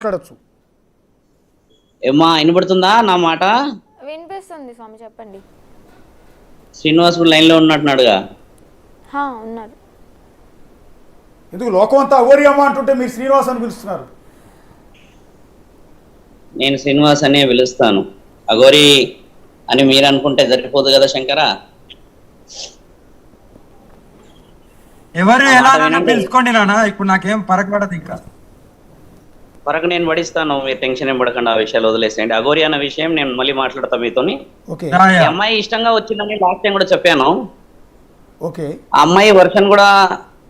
మాట్లాడచ్చు. ఏమ్మా వినబడుతుందా నా మాట? వినిపిస్తుంది స్వామి, చెప్పండి. శ్రీనివాస్ లైన్ లో ఉన్నట్టున్నాడుగా. ఉన్నారు. ఎందుకు లోకం అంతా అఘోరి అమ్మ అంటుంటే మీరు శ్రీనివాస్ అని పిలుస్తున్నారు? నేను శ్రీనివాస్ అనే పిలుస్తాను. అఘోరి అని మీరు అనుకుంటే సరిపోదు కదా శంకరా. ఎవరు ఎలా పిలుచుకోండి నాన్న, ఇప్పుడు నాకేం పరకపడదు. ఇంకా పరకు నేను పడిస్తాను, మీరు టెన్షన్ ఏం పడకండి, ఆ విషయాలు వదిలేసేయండి. అఘోరి అన్న విషయం నేను మళ్ళీ మాట్లాడతా మీతోని. ఈ అమ్మాయి ఇష్టంగా వచ్చిందని లాస్ట్ టైం కూడా చెప్పాను. ఆ అమ్మాయి వర్షన్ కూడా,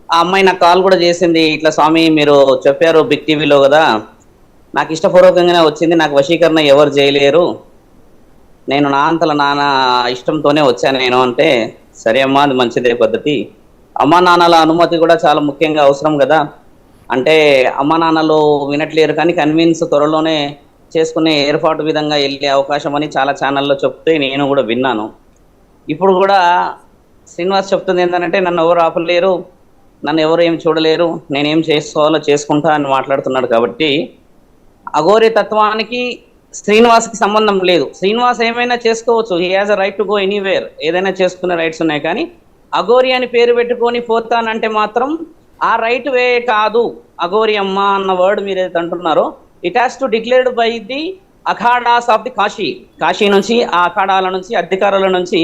ఆ అమ్మాయి నాకు కాల్ కూడా చేసింది. ఇట్లా స్వామి మీరు చెప్పారు బిగ్ టీవీలో కదా, నాకు ఇష్టపూర్వకంగానే వచ్చింది, నాకు వశీకరణ ఎవరు చేయలేరు, నేను నా అంతల నాన్న ఇష్టంతోనే వచ్చాను నేను అంటే, సరే అమ్మా అది మంచిదే పద్ధతి, అమ్మా నాన్నల అనుమతి కూడా చాలా ముఖ్యంగా అవసరం కదా అంటే, అమ్మా నాన్నలు వినట్లేరు కానీ కన్విన్స్ త్వరలోనే చేసుకునే ఏర్పాటు విధంగా వెళ్ళే అవకాశం అని చాలా ఛానల్లో చెప్తే నేను కూడా విన్నాను. ఇప్పుడు కూడా శ్రీనివాస్ చెప్తుంది ఏంటంటే, నన్ను ఎవరు ఆపలేరు, నన్ను ఎవరు ఏం చూడలేరు, నేనేం చేసుకోవాలో చేసుకుంటా అని మాట్లాడుతున్నాడు. కాబట్టి అఘోరి తత్వానికి శ్రీనివాస్కి సంబంధం లేదు. శ్రీనివాస్ ఏమైనా చేసుకోవచ్చు, he has a right to go anywhere, ఏదైనా చేసుకునే రైట్స్ ఉన్నాయి. కానీ అఘోరి అని పేరు పెట్టుకొని పోతానంటే మాత్రం ఆ రైట్ వే కాదు. అఘోరి అమ్మ అన్న వర్డ్ మీరు ఏదైతే అంటున్నారో, it has to declared by the akhadas of the Kashi. Kashi నుంచి, ఆ అఖాడాల నుంచి, అధికారుల నుంచి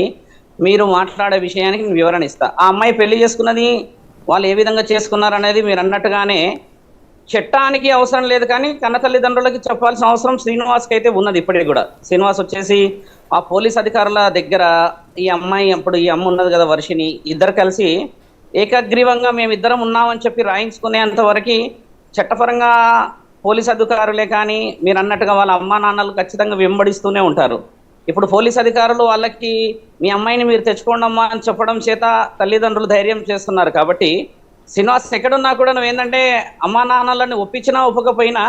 మీరు మాట్లాడే విషయానికి నేను వివరణ ఇస్తా. ఆ అమ్మాయి పెళ్లి చేసుకున్నది వాళ్ళు ఏ విధంగా చేసుకున్నారు అనేది మీరు అన్నట్టుగానే చట్టానికి అవసరం లేదు, కానీ కన్న తల్లిదండ్రులకి చెప్పాల్సిన అవసరం శ్రీనివాస్కి అయితే ఉన్నది. ఇప్పటికి కూడా శ్రీనివాస్ వచ్చేసి ఆ పోలీస్ అధికారుల దగ్గర ఈ అమ్మాయి, అప్పుడు ఈ అమ్మ ఉన్నది కదా వర్షిని, ఇద్దరు కలిసి ఏకగ్రీవంగా మేమిద్దరం ఉన్నామని చెప్పి రాయించుకునేంత వరకు చట్టపరంగా పోలీస్ అధికారులే కానీ మీరు అన్నట్టుగా వాళ్ళ అమ్మా నాన్నలు ఖచ్చితంగా వెంబడిస్తూనే ఉంటారు. ఇప్పుడు పోలీస్ అధికారులు వాళ్ళకి మీ అమ్మాయిని మీరు తెచ్చుకోండమ్మా అని చెప్పడం చేత తల్లిదండ్రులు ధైర్యం చేస్తున్నారు. కాబట్టి శ్రీనివాస్ ఎక్కడున్నా కూడా నువ్వు ఏంటంటే, అమ్మా నాన్నలను ఒప్పించినా ఒప్పకపోయినా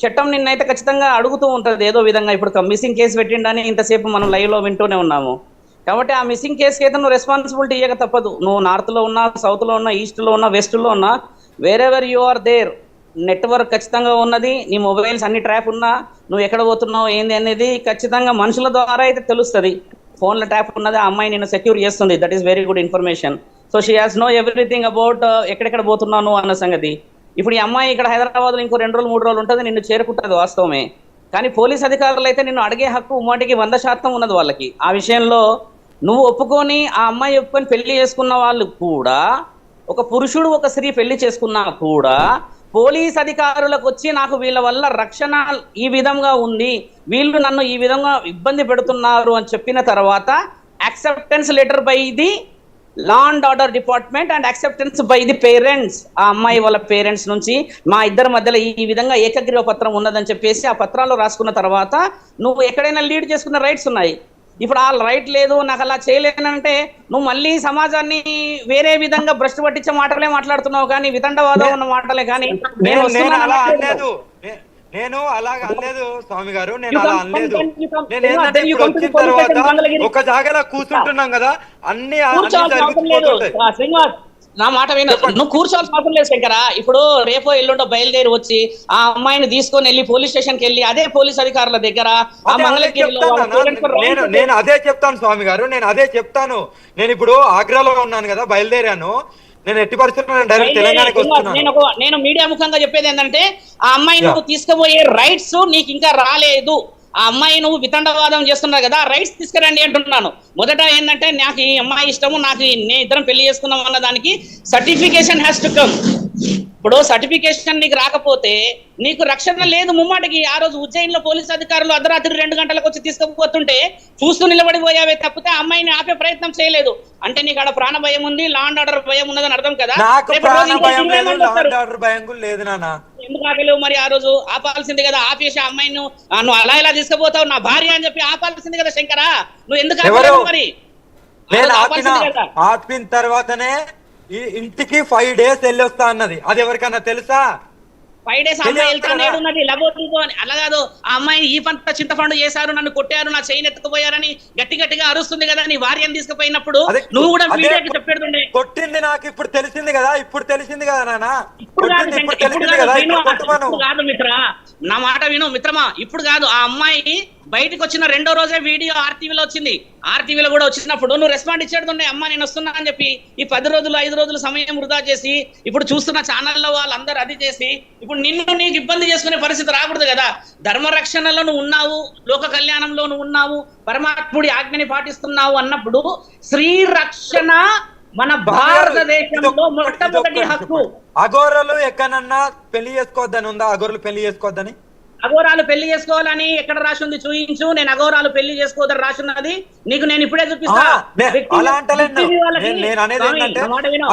చట్టం నిన్నైతే ఖచ్చితంగా అడుగుతూ ఉంటుంది ఏదో విధంగా. ఇప్పుడు మిస్సింగ్ కేసు పెట్టిండని ఇంతసేపు మనం లైవ్లో వింటూనే ఉన్నాము. కాబట్టి ఆ మిస్సింగ్ కేసుకి అయితే నువ్వు రెస్పాన్సిబిలిటీ ఇవ్వక తప్పదు. నువ్వు నార్త్లో ఉన్నా, సౌత్లో ఉన్నా, ఈస్ట్లో ఉన్నా, వెస్ట్లో ఉన్నా, wherever you are there, network ఖచ్చితంగా ఉన్నది, నీ మొబైల్స్ అన్ని ట్రాప్ ఉన్నా, నువ్వు ఎక్కడ పోతున్నావు ఏంది అనేది ఖచ్చితంగా మనుషుల ద్వారా అయితే తెలుస్తుంది. ఫోన్లో ట్రాప్ ఉన్నది, ఆ అమ్మాయి నిన్ను సెక్యూర్ చేస్తుంది. That is very good information. So she has know everything about ఎక్కడెక్కడ పోతున్నాను అన్న సంగతి. ఇప్పుడు ఈ అమ్మాయి ఇక్కడ హైదరాబాద్లో ఇంకో 2 రోజులు 3 రోజులు ఉంటుంది, నిన్ను చేరుకుంటుంది వాస్తవమే. కానీ పోలీస్ అధికారులు అయితే నిన్ను అడిగే హక్కు ఉమ్మాటికి 100% ఉన్నది వాళ్ళకి. ఆ విషయంలో నువ్వు ఒప్పుకొని, ఆ అమ్మాయి ఒప్పుకొని పెళ్లి చేసుకున్న వాళ్ళు కూడా, ఒక పురుషుడు ఒక స్త్రీ పెళ్లి చేసుకున్నా కూడా పోలీస్ అధికారులకు వచ్చి నాకు వీళ్ళ వల్ల రక్షణ ఈ విధంగా ఉంది, వీళ్ళు నన్ను ఈ విధంగా ఇబ్బంది పెడుతున్నారు అని చెప్పిన తర్వాత acceptance letter by the law and order department and acceptance by the parents, ఆ అమ్మాయి వాళ్ళ పేరెంట్స్ నుంచి మా ఇద్దరి మధ్యలో ఈ విధంగా ఏకగ్రీవ పత్రం ఉన్నదని చెప్పేసి ఆ పత్రాలు రాసుకున్న తర్వాత నువ్వు ఎక్కడైనా లీడ్ చేసుకున్న రైట్స్ ఉన్నాయి. ఇప్పుడు ఆ రైట్ లేదు, నాకు అలా చేయలేనంటే నువ్వు మళ్ళీ సమాజాన్ని వేరే విధంగా భ్రష్టు పట్టించే మాటలే మాట్లాడుతున్నావు, కానీ వితండవాదం ఉన్న మాటలే. కానీ నేను అలాగ అనలేదు స్వామి గారు, నేను అలా అనలేదు. నేను ఏంటంటే ఇప్పుడు వచ్చిన తర్వాత ఒక జాగాలో కూర్చుంటున్నాం కదా, అన్ని నా మాట విన, నువ్వు కూర్చోవాల్సిన అవసరం లేదు శంకరా. ఇప్పుడు రేపో ఎల్లుండో బయలుదేరి వచ్చి ఆ అమ్మాయిని తీసుకొని వెళ్ళి పోలీస్ స్టేషన్కి వెళ్ళి అదే పోలీస్ అధికారుల దగ్గర నేను అదే చెప్తాను స్వామి గారు, నేను అదే చెప్తాను. నేను ఇప్పుడు ఆగ్రాలో ఉన్నాను కదా, బయలుదేరాను, నేను ఎట్టి పరిస్థితుల్లో డైరెక్ట్ తెలంగాణకి వస్తున్నాను. నేను మీడియా ముఖంగా చెప్పేది ఏంటంటే, ఆ అమ్మాయి నువ్వు తీసుకుపోయే రైట్స్ నీకు ఇంకా రాలేదు. ఆ అమ్మాయి నువ్వు వితండవాదం చేస్తున్నావు కదా, రైట్స్ తీసుకురండి అంటున్నాను. మొదట ఏంటంటే, నాకు ఈ అమ్మాయి ఇష్టము, నాకు నేను ఇద్దరం పెళ్లి చేసుకున్నాం అన్న దానికి సర్టిఫికేషన్ హ్యాస్ టు కమ్. ఇప్పుడు సర్టిఫికేషన్ నీకు రాకపోతే నీకు రక్షణ లేదు ముమ్మాటికి. ఆ రోజు ఉజ్జయిన్లో పోలీస్ అధికారులు అర్ధరాత్రి 2 గంటలకు వచ్చి తీసుకుపోతుంటే చూస్తూ నిలబడిపోయావే తప్పితే అమ్మాయిని ఆపే ప్రయత్నం చేయలేదు. అంటే నీకు ఆడ ప్రాణ భయం ఉంది, లా అండ్ ఆర్డర్ భయం ఉన్నదని అర్థం కదా. ఎందుకు ఆపలేవు మరి? ఆ రోజు ఆపాల్సింది కదా, ఆపేసి అమ్మాయిని నువ్వు అలా ఇలా తీసుకుపోతావు నా భార్య అని చెప్పి ఆపాల్సింది కదా శంకరా. నువ్వు ఎందుకు ఆపలేవు మరి? ఆపిన తర్వాతనే ఈ ఇంటికి 5 days వెళ్ళొస్తా అన్నది, అది ఎవరికన్నా తెలుసా? 5 days అమ్మాయి వెళ్తాను ఏడున్నది లగోటితో అని. అలా కాదు, ఆ అమ్మాయిని ఈ పంట చింతపండు చేశారు, నన్ను కొట్టారు, నా చైన్ ఎత్తుకుపోయారని గట్టిగా అరుస్తుంది కదా, నీ భార్యను తీసుకుపోయినప్పుడు నువ్వు కూడా మీడియాకి చెప్పేటుండే. కొట్టింది నాకు ఇప్పుడు తెలిసింది కదా నాన్న. ఇప్పుడు కాదు మిత్ర, నా మాట విను మిత్రమా, ఇప్పుడు కాదు. ఆ అమ్మాయి బయటకు వచ్చిన 2వ రోజే వీడియో ఆర్టీవీలో వచ్చింది. ఆర్టీవీలో కూడా వచ్చినప్పుడు నువ్వు రెస్పాండ్ ఇచ్చేడుతుండే, అమ్మ నేను వస్తున్నా అని చెప్పి. ఈ 10 రోజులు 5 రోజులు సమయం వృధా చేసి ఇప్పుడు చూస్తున్న ఛానల్లో వాళ్ళందరూ అది చేసి ఇప్పుడు నీకు ఇబ్బంది చేసుకునే పరిస్థితి రాకూడదు కదా. ధర్మరక్షణలో నువ్వు ఉన్నావు, లోక కళ్యాణంలో నువ్వు ఉన్నావు, పరమాత్ముడి ఆజ్ఞని పాటిస్తున్నావు అన్నప్పుడు స్త్రీ రక్షణ మన భారతదేశంలో మొట్టమొదటి హక్కు. అఘోరలు ఎక్కడన్నా పెళ్లి చేసుకోవద్దని ఉందా? అఘోరలు పెళ్లి చేసుకోవద్దని, అఘోరాలు పెళ్లి చేసుకోవాలని ఎక్కడ రాసి ఉంది చూయించు. నేను అఘోరాలు పెళ్లి చేసుకోవద్దని రాసున్నది నీకు నేను ఇప్పుడే చూపిస్తా. అలా అంటలేను. నేను అనేది ఏంటంటే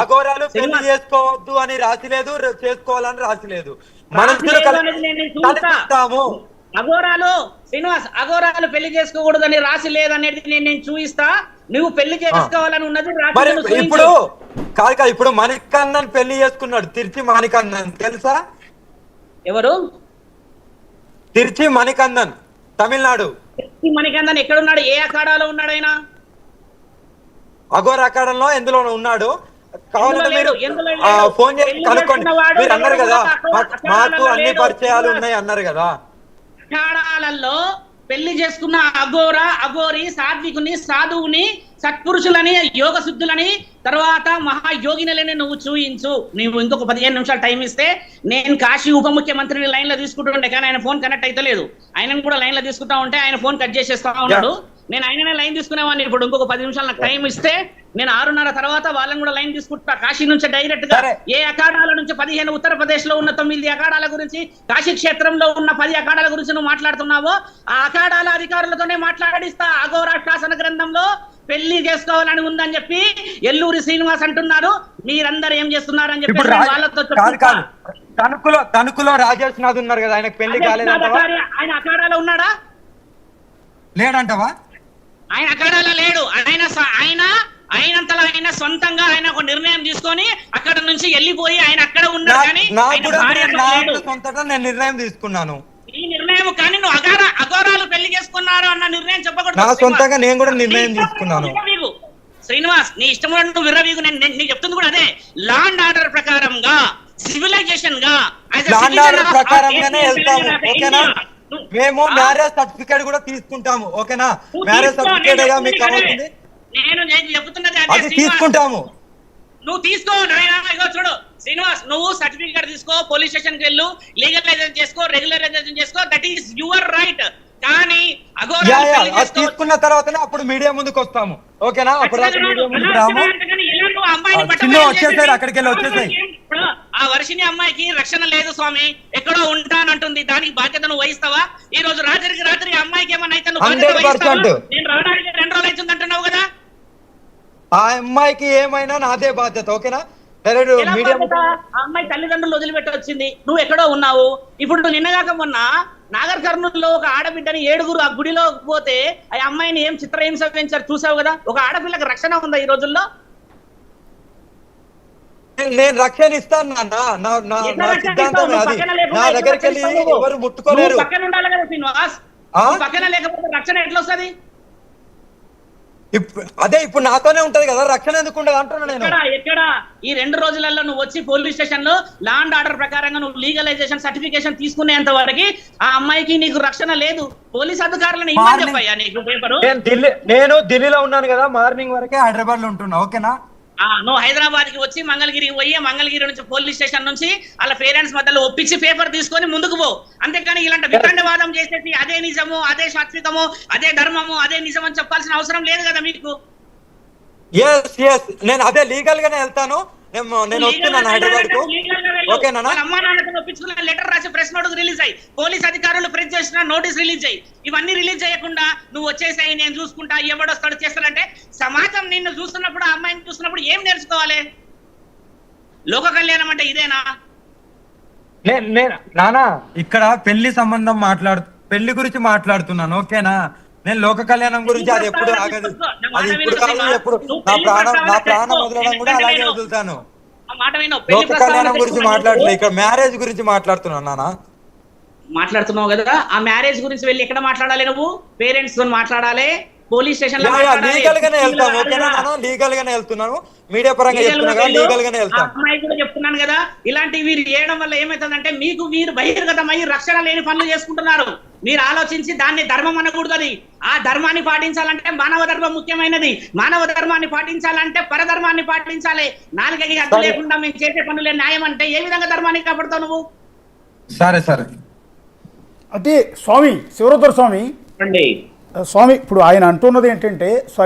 అఘోరాలు పెళ్లి చేసుకోవద్దు అని రాసిలేదు, చేసుకోవాలని రాసిలేదు. అఘోరాలు శ్రీనివాస్ అఘోరాలు పెళ్లి చేసుకోకూడదని రాసి లేదనేది నేను చూపిస్తా. నువ్వు పెళ్లి చేసుకోవాలని ఉన్నది ఇప్పుడు కాదు. ఇప్పుడు మణికన్నన్ పెళ్లి చేసుకున్నాడు, తిరుచి మణికన్నన్ తెలుసా? ఎవరు? తిరుచి మణికందన్, తమిళనాడు. తిరుచి మణికందన్ ఎక్కడున్నాడు? ఏ అఖాడాలో ఉన్నాడు ఆయన? అఘోర అఖాడంలో ఎందులో ఉన్నాడు? కావాలంటే మీరు ఫోన్ చేసి కనుక్కోండి. మీరు అన్నారు కదా మాకు అన్ని పరిచయాలు ఉన్నాయి అన్నారు కదా. అఖాడాలలో పెళ్లి చేసుకున్న అఘోరి సాత్వికుని, సాధువుని, సత్పురుషులని, యోగ శుద్ధులని, తర్వాత మహాయోగినులని నువ్వు చూయించు. నువ్వు ఇంకొక 15 నిమిషాలు టైం ఇస్తే నేను కాశీ ఉప ముఖ్యమంత్రిని లైన్ లో తీసుకుంటుండే, కానీ ఆయన ఫోన్ కనెక్ట్ అయితే లేదు. ఆయనను కూడా లైన్ లో తీసుకుంటా ఉంటే ఆయన ఫోన్ కట్ చేసేస్తా ఉన్నాడు. నేను ఆయననే లైన్ తీసుకునేవాడిని. ఇప్పుడు ఇంకొక 10 నిమిషాలు నాకు టైం ఇస్తే నేను 6:30 తర్వాత వాళ్ళని కూడా లైన్ తీసుకుంటా. కాశీ నుంచి డైరెక్ట్ గా ఏ అఖాడాల నుంచి 15 ఉత్తరప్రదేశ్ లో ఉన్న 9 అఖాడాల గురించి, కాశీ క్షేత్రంలో ఉన్న 10 అఖాడాల గురించి నువ్వు మాట్లాడుతున్నావో ఆ అఖాడాల అధికారులతోనే మాట్లాడిస్తా. అఘోర శాసన గ్రంథంలో పెళ్లి చేసుకోవాలని ఉందని చెప్పి ఎల్లూరి శ్రీనివాస్ అంటున్నారు. మీరందరూ ఏం చేస్తున్నారని చెప్పి వాళ్ళతో తణుకులో రాజేష్ నాథ్ ఉన్నారు కదా, ఆయనకు పెళ్లి కాలేదంటావా? ఆయన అఖాడాలో ఉన్నాడా? లేడంటావా? ఆయన అఖాడాలో లేడు. ఆయనంతలో ఆయన సొంతంగా ఆయన ఒక నిర్ణయం తీసుకొని అక్కడ నుంచి వెళ్ళిపోయి ఆయన అక్కడ ఉన్నాడు. కానీ నేను నిర్ణయం తీసుకున్నాను ఈ నిర్ణయం, కానీ నువ్వు అఘోరాలు పెళ్లి చేసుకున్నారు అన్న నిర్ణయం చెప్పకూడదు. నా సొంతంగా నేను కూడా నిర్ణయం తీసుకున్నాను. శ్రీనివాస్ నీ ఇష్టం నువ్వు విర్రవీగు. నేను చెప్తుంది కూడా అదే. లా అండ్ ఆర్డర్ ప్రకారంగా, సివిలైజేషన్ గా, లా అండ్ ఆర్డర్ ప్రకారంగానే వెళ్తాము. ఓకేనా? మేము మ్యారేజ్ సర్టిఫికేట్ కూడా తీసుకుంటాము. ఓకేనా? మ్యారేజ్ సర్టిఫికేట్ మీకు కావాల్సింది నేను చెప్తున్నది అది తీసుకుంటాము. నువ్వు తీసుకో. చూడు శ్రీనివాస్, నువ్వు సర్టిఫికేట్ తీసుకో, పోలీస్ స్టేషన్ కి వెళ్ళు, లీగలైజేషన్ చేసుకో, రెగ్యులరైజేషన్ చేసుకో, దట్ ఈస్ యువర్ రైట్. కానీ తీసుకున్న తర్వాతనే అప్పుడు మీడియా ముందుకు వస్తాము. ఓకేనా? అప్పుడు మీడియా ముందుకు రాము. వచ్చేసారు, అక్కడికి వెళ్ళి వచ్చేసాయి. ఆ వర్షిని అమ్మాయికి రక్షణ లేదు స్వామి, ఎక్కడో ఉంటానంటుంది. దానికి బాధ్యత నువ్వు వహిస్తావా? ఈ రోజు రాత్రి అమ్మాయికి ఏమన్నా అయితే నువ్వు 100% నేను రావడానికి 2 రోజులు అవుతుంది అంటున్నావు కదా. ఆ అమ్మాయికి ఏమైనా నాదే బాధ్యత. ఓకేనా? అమ్మాయి తల్లిదండ్రులు వదిలిపెట్టి వచ్చింది, నువ్వు ఎక్కడో ఉన్నావు. ఇప్పుడు నువ్వు నిన్నగాక మొన్న నాగర్ కర్నూలులో ఒక ఆడబిడ్డని 7 ఆ గుడిలో పోతే ఆ అమ్మాయిని ఏం చిత్రహింస పెంచారు చూసావు కదా. ఒక ఆడపిల్లకి రక్షణ ఉందా ఈ రోజుల్లో? నేను రక్షణ ఇస్తాను నాన్న. నా సిద్ధాంతం అది. నా దగ్గరికి వెళ్ళి ఎవరు ముట్టుకోలేరు. పక్కన ఉండాలి కదా శ్రీనివాస్, పక్కన లేకపోతే రక్షణ ఎట్లా వస్తుంది? అదే ఇప్పుడు నాతోనే ఉంటది కదా, రక్షణ ఎందుకు ఉండదు అంటున్నా నేను. ఎక్కడ ఈ 2 రోజులలో నువ్వు వచ్చి పోలీస్ స్టేషన్ లో లా అండ్ ఆర్డర్ ప్రకారంగా నువ్వు లీగలైజేషన్ సర్టిఫికేషన్ తీసుకునేంత వరకు ఆ అమ్మాయికి నీకు రక్షణ లేదు. పోలీస్ అధికారులను ఇవ్వని చెప్పయ్యా నీకు పేపరు. నేను ఢిల్లీలో ఉన్నాను కదా, మార్నింగ్ వరకే హైదరాబాద్ లో ఉంటున్నా. ఓకేనా? నువ్వు హైదరాబాద్ కి వచ్చి మంగళగిరికి పోయి, మంగళగిరి నుంచి పోలీస్ స్టేషన్ నుంచి వాళ్ళ పేరెంట్స్ మధ్యలో ఒప్పించి పేపర్ తీసుకొని ముందుకు పో. అంతేకాని ఇలాంటి వితండవాదం చేసేసి అదే నిజము, అదే సాత్వికము, అదే ధర్మము, అదే నిజం అని చెప్పాల్సిన అవసరం లేదు కదా మీకు. నేను అదే లీగల్ గానే వెళ్తాను. నేను వస్తున్నాను హైదరాబాద్ కు. ఓకేనా? అమ్మా నాన్నతో ఒప్పించుకున్న లెటర్ రాసి ప్రెస్ నోట్ రిలీజ్ అయ్యి, పోలీస్ అధికారులు ప్రింట్ చేసిన నోటీస్ రిలీజ్ అయ్యి, ఇవన్నీ రిలీజ్ చేయకుండా నువ్వు వచ్చేసాయి నేను చూసుకుంటా, ఎవడొస్తాడు చేస్తాడంటే సమాజం నిన్ను చూస్తున్నప్పుడు, ఆ అమ్మాయిని చూస్తున్నప్పుడు ఏం నేర్చుకోవాలి? లోక కళ్యాణం అంటే ఇదేనా? నానా ఇక్కడ పెళ్లి సంబంధం పెళ్లి గురించి మాట్లాడుతున్నాను. ఓకేనా? నేను లోక కళ్యాణం గురించి అది ఎప్పుడు ఆగదు. అది ఇప్పుడు కాదు, ఎప్పుడు నా ప్రాణం వదలడం కూడా అలాగే వదులుతాను. ఆ మాట విను. పెళ్లి లోక ప్రస్తావన కళ్యాణం గురించి తెచ్చుకున్నావు. మాట్లాడలే, ఇక్కడ మ్యారేజ్ గురించి మాట్లాడుతున్నాను నాన్న. మాట్లాడుతున్నావు కదా, ఆ మ్యారేజ్ గురించి వెళ్ళి ఎక్కడ మాట్లాడాలి? నువ్వు పేరెంట్స్ తో మాట్లాడాలి, పోలీస్ స్టేషన్ లో లీగల్ గానే వెళ్తాం, ఓకేనా? నేను లీగల్ గానే వెళ్తున్నాను, మీడియా పరంగా చెప్తున్నా కదా, లీగల్ గానే వెళ్తాం. అమ్మాయి కూడా చెప్తున్నాను కదా, ఇలాంటివి చేయడం వల్ల ఏమవుతుందంటే మీకు మీరు బహిర్గతమై రక్షణ లేని పనులు చేసుకుంటున్నారు. మీరు ఆలోచించి దాన్ని ధర్మం అనకూడదు. ఆ ధర్మాన్ని పాటించాలంటే మానవ ధర్మం ముఖ్యమైనది. మానవ ధర్మాన్ని పాటించాలంటే పరధర్మాన్ని పాటించాలి. నాలుగకి అడ్డు లేకుండా మేము చేసే పనులే న్యాయం అంటే ఏ విధంగా ధర్మాన్ని కాపాడుతావు నువ్వు? సరే సరే. అంటే స్వామి శివరుద్ర స్వామి, అండి స్వామి ఇప్పుడు ఆయన అంటున్నది ఏంటంటే